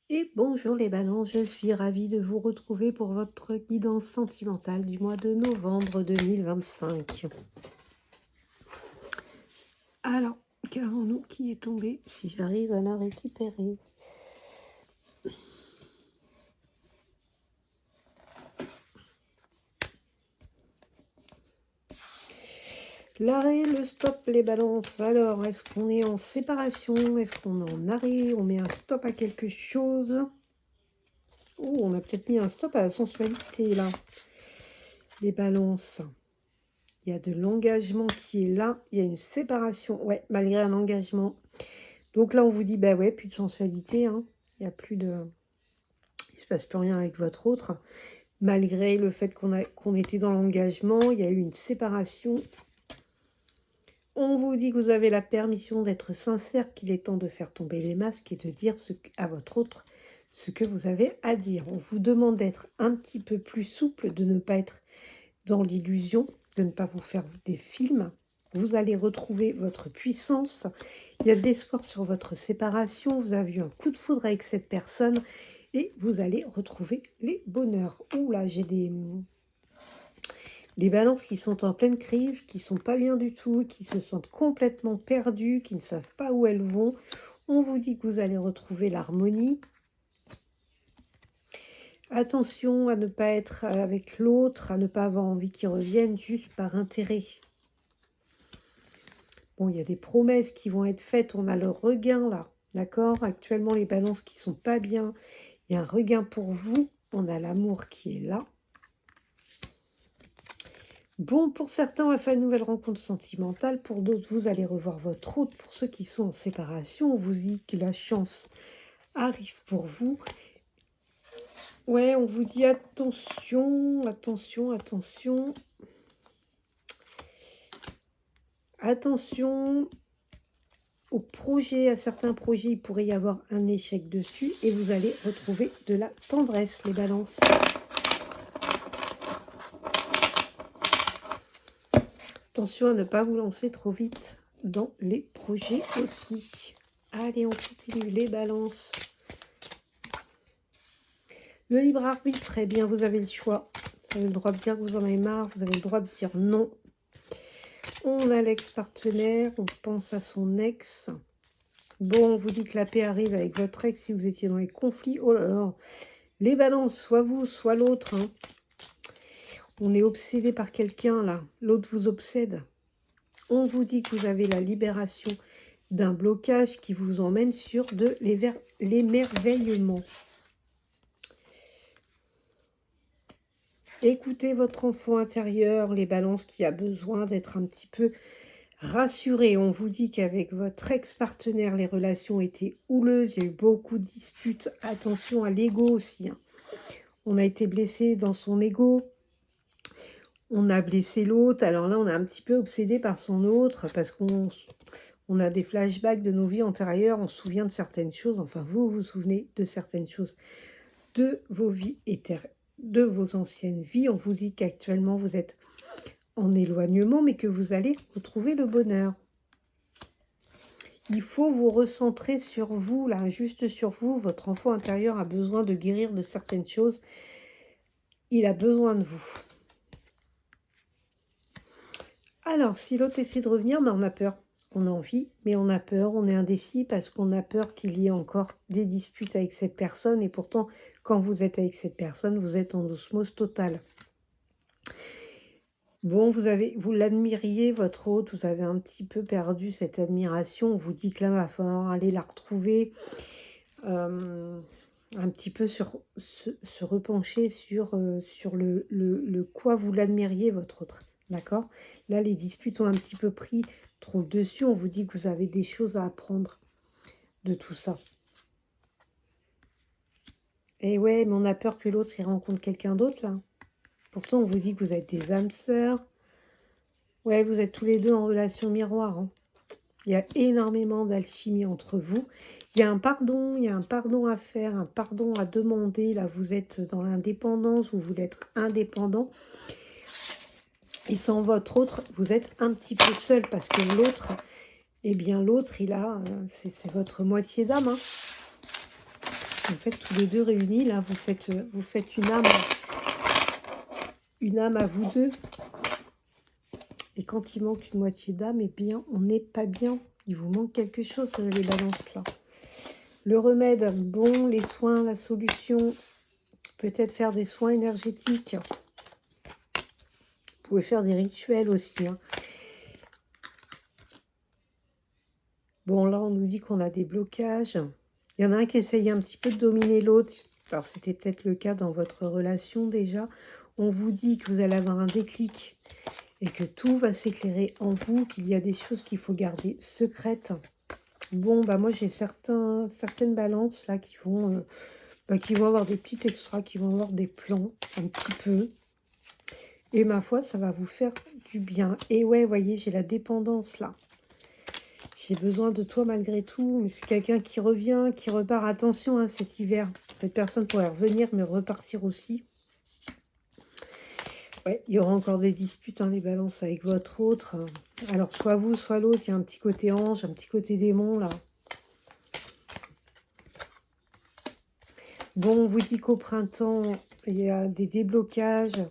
Et bonjour les balances, je suis ravie de vous retrouver pour votre guidance sentimentale du mois de novembre 2025. Alors, qu'avons-nous qui est tombé, si j'arrive à la récupérer? L'arrêt, le stop, les balances. Alors, est-ce qu'on est en séparation? Est-ce qu'on est en arrêt? On met un stop à quelque chose? Oh, on a peut-être mis un stop à la sensualité, là. Les balances. Il y a de l'engagement qui est là. Il y a une séparation. Ouais, malgré un engagement. Donc là, on vous dit, bah ouais, plus de sensualité. Hein. Il n'y a plus de... Il ne se passe plus rien avec votre autre. Malgré le fait qu'on était dans l'engagement, il y a eu une séparation. On vous dit que vous avez la permission d'être sincère, qu'il est temps de faire tomber les masques et de dire à votre autre ce que vous avez à dire. On vous demande d'être un petit peu plus souple, de ne pas être dans l'illusion, de ne pas vous faire des films. Vous allez retrouver votre puissance. Il y a de l'espoir sur votre séparation. Vous avez eu un coup de foudre avec cette personne et vous allez retrouver les bonheurs. Ouh là, j'ai des balances qui sont en pleine crise, qui sont pas bien du tout, qui se sentent complètement perdues, qui ne savent pas où elles vont. On vous dit que vous allez retrouver l'harmonie. Attention à ne pas être avec l'autre, à ne pas avoir envie qu'il revienne juste par intérêt. Bon, il y a des promesses qui vont être faites, on a le regain là, d'accord? Actuellement, les balances qui sont pas bien, il y a un regain pour vous, on a l'amour qui est là. Bon, pour certains, on va faire une nouvelle rencontre sentimentale, pour d'autres, vous allez revoir votre autre. Pour ceux qui sont en séparation, on vous dit que la chance arrive pour vous. Ouais, on vous dit attention, attention, attention. Attention au projet, à certains projets, il pourrait y avoir un échec dessus et vous allez retrouver de la tendresse, les balances. Attention à ne pas vous lancer trop vite dans les projets aussi. Allez, on continue, les balances. Le libre arbitre, très bien, vous avez le choix. Vous avez le droit de dire que vous en avez marre, vous avez le droit de dire non. On a l'ex-partenaire, on pense à son ex. Bon, on vous dit que la paix arrive avec votre ex si vous étiez dans les conflits. Oh là là, les balances, soit vous, soit l'autre. Hein. On est obsédé par quelqu'un là, l'autre vous obsède. On vous dit que vous avez la libération d'un blocage qui vous emmène sur de l'émerveillement. Écoutez votre enfant intérieur, les balances qui a besoin d'être un petit peu rassuré. On vous dit qu'avec votre ex-partenaire, les relations étaient houleuses, il y a eu beaucoup de disputes. Attention à l'ego aussi. Hein. On a été blessé dans son ego. On a blessé l'autre. Alors là, on est un petit peu obsédé par son autre parce qu'on a des flashbacks de nos vies antérieures. On se souvient de certaines choses. Enfin, vous vous souvenez de certaines choses de vos vies éternelles, de vos anciennes vies. On vous dit qu'actuellement, vous êtes en éloignement, mais que vous allez retrouver le bonheur. Il faut vous recentrer sur vous, là, juste sur vous. Votre enfant intérieur a besoin de guérir de certaines choses. Il a besoin de vous. Alors, si l'autre essaie de revenir, ben on a peur. On a envie, mais on a peur. On est indécis parce qu'on a peur qu'il y ait encore des disputes avec cette personne. Et pourtant, quand vous êtes avec cette personne, vous êtes en osmose totale. Bon, vous l'admiriez, votre hôte, vous avez un petit peu perdu cette admiration. On vous dit que là, il va falloir aller la retrouver. Un petit peu se repencher sur le quoi vous l'admiriez, votre autre. D'accord? Là, les disputes ont un petit peu pris trop le dessus. On vous dit que vous avez des choses à apprendre de tout ça. Et ouais, mais on a peur que l'autre, il rencontre quelqu'un d'autre, là. Pourtant, on vous dit que vous êtes des âmes sœurs. Ouais, vous êtes tous les deux en relation miroir. Hein. Il y a énormément d'alchimie entre vous. Il y a un pardon à faire, un pardon à demander. Là, vous êtes dans l'indépendance, vous voulez être indépendant. Et sans votre autre, vous êtes un petit peu seul parce que l'autre, eh bien l'autre, c'est votre moitié d'âme. Hein. En fait, tous les deux réunis, là, vous faites une âme à vous deux. Et quand il manque une moitié d'âme, eh bien, on n'est pas bien. Il vous manque quelque chose, les balances, là. Le remède, bon, les soins, la solution, peut-être faire des soins énergétiques. Vous pouvez faire des rituels aussi, hein. Bon, là, on nous dit qu'on a des blocages. Il y en a un qui essaye un petit peu de dominer l'autre. Alors, c'était peut-être le cas dans votre relation déjà. On vous dit que vous allez avoir un déclic et que tout va s'éclairer en vous, qu'il y a des choses qu'il faut garder secrètes. Bon, bah moi, j'ai certaines balances là qui vont avoir des petits extras, qui vont avoir des plans un petit peu. Et ma foi, ça va vous faire du bien. Et ouais, vous voyez, j'ai la dépendance là. J'ai besoin de toi malgré tout. Mais c'est quelqu'un qui revient, qui repart. Attention, hein, cet hiver. Cette personne pourrait revenir, mais repartir aussi. Ouais, il y aura encore des disputes, hein, les balances avec votre autre. Alors, soit vous, soit l'autre. Il y a un petit côté ange, un petit côté démon, là. Bon, on vous dit qu'au printemps, il y a des déblocages.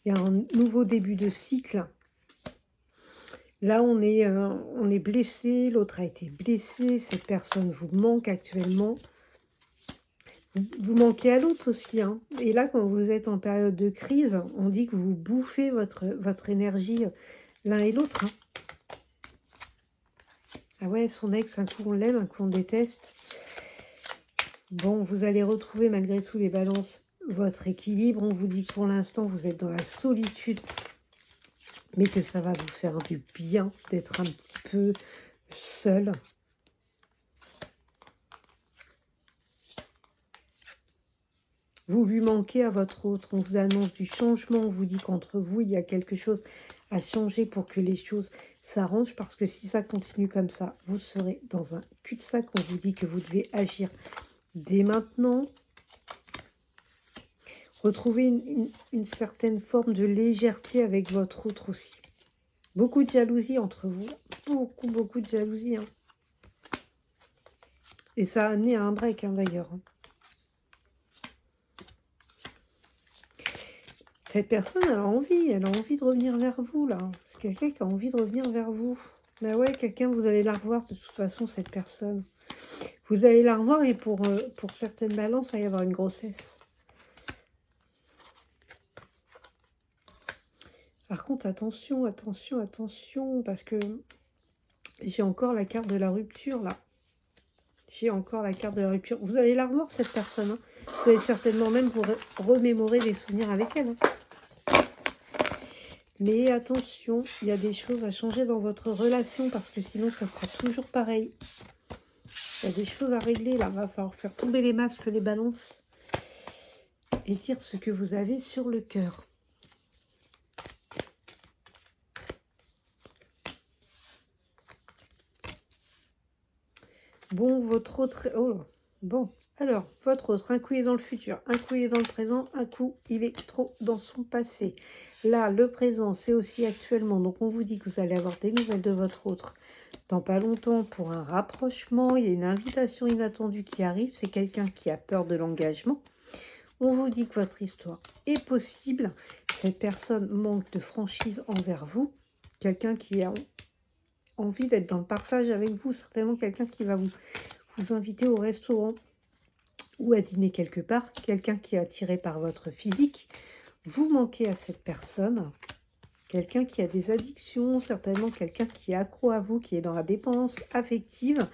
Il y a un nouveau début de cycle. Là, on est blessé. L'autre a été blessé. Cette personne vous manque actuellement. Vous manquez à l'autre aussi, hein. Et là, quand vous êtes en période de crise, on dit que vous bouffez votre énergie l'un et l'autre, hein. Ah ouais, son ex, un coup on l'aime, un coup on le déteste. Bon, vous allez retrouver malgré tout les balances votre équilibre. On vous dit que pour l'instant, vous êtes dans la solitude, mais que ça va vous faire du bien d'être un petit peu seul. Vous lui manquez à votre autre. On vous annonce du changement. On vous dit qu'entre vous, il y a quelque chose à changer pour que les choses s'arrangent. Parce que si ça continue comme ça, vous serez dans un cul-de-sac. On vous dit que vous devez agir dès maintenant. Retrouvez une certaine forme de légèreté avec votre autre aussi. Beaucoup de jalousie entre vous. Beaucoup de jalousie, hein. Et ça a amené à un break, hein, d'ailleurs. Cette personne, elle a envie de revenir vers vous, là. C'est quelqu'un qui a envie de revenir vers vous. Bah ouais, quelqu'un, vous allez la revoir de toute façon, cette personne. Vous allez la revoir et pour certaines balances, il va y avoir une grossesse. Par contre, attention, parce que j'ai encore la carte de la rupture, là. J'ai encore la carte de la rupture. Vous allez la revoir, cette personne, hein. Vous allez certainement même vous remémorer des souvenirs avec elle, hein. Mais attention, il y a des choses à changer dans votre relation parce que sinon, ça sera toujours pareil. Il y a des choses à régler, là. Il va falloir faire tomber les masques, les balances et dire ce que vous avez sur le cœur. Bon, votre autre... Oh, bon. Alors, votre autre, un coup il est dans le futur, un coup il est dans le présent, un coup il est trop dans son passé. Là, le présent, c'est aussi actuellement. Donc, on vous dit que vous allez avoir des nouvelles de votre autre dans pas longtemps pour un rapprochement. Il y a une invitation inattendue qui arrive. C'est quelqu'un qui a peur de l'engagement. On vous dit que votre histoire est possible. Cette personne manque de franchise envers vous. Quelqu'un qui a envie d'être dans le partage avec vous. Certainement quelqu'un qui va vous inviter au restaurant ou à dîner quelque part, quelqu'un qui est attiré par votre physique, vous manquez à cette personne, quelqu'un qui a des addictions, certainement quelqu'un qui est accro à vous, qui est dans la dépendance affective.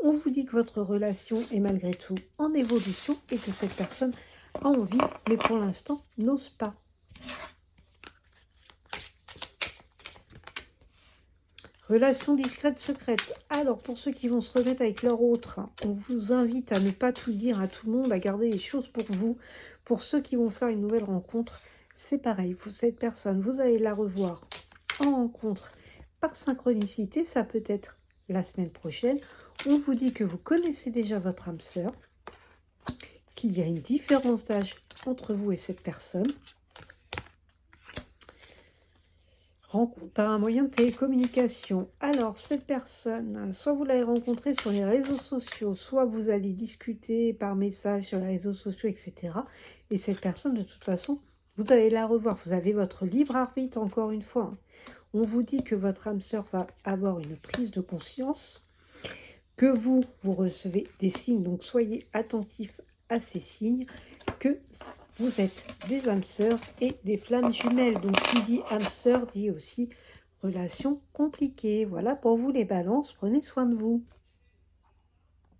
On vous dit que votre relation est malgré tout en évolution et que cette personne a envie, mais pour l'instant n'ose pas. Relation discrète, secrète. Alors, pour ceux qui vont se remettre avec leur autre, on vous invite à ne pas tout dire à tout le monde, à garder les choses pour vous. Pour ceux qui vont faire une nouvelle rencontre, c'est pareil. Cette personne, vous allez la revoir en rencontre par synchronicité. Ça peut être la semaine prochaine. On vous dit que vous connaissez déjà votre âme sœur, qu'il y a une différence d'âge entre vous et cette personne. Par un moyen de télécommunication. Alors, cette personne, soit vous l'avez rencontrée sur les réseaux sociaux, soit vous allez discuter par message sur les réseaux sociaux, etc. Et cette personne, de toute façon, vous allez la revoir. Vous avez votre libre arbitre, encore une fois, hein. On vous dit que votre âme sœur va avoir une prise de conscience, que vous recevez des signes, donc soyez attentifs à ces signes, que vous êtes des âmes sœurs et des flammes jumelles. Donc qui dit âme sœur dit aussi relation compliquée. Voilà pour vous les balances, prenez soin de vous.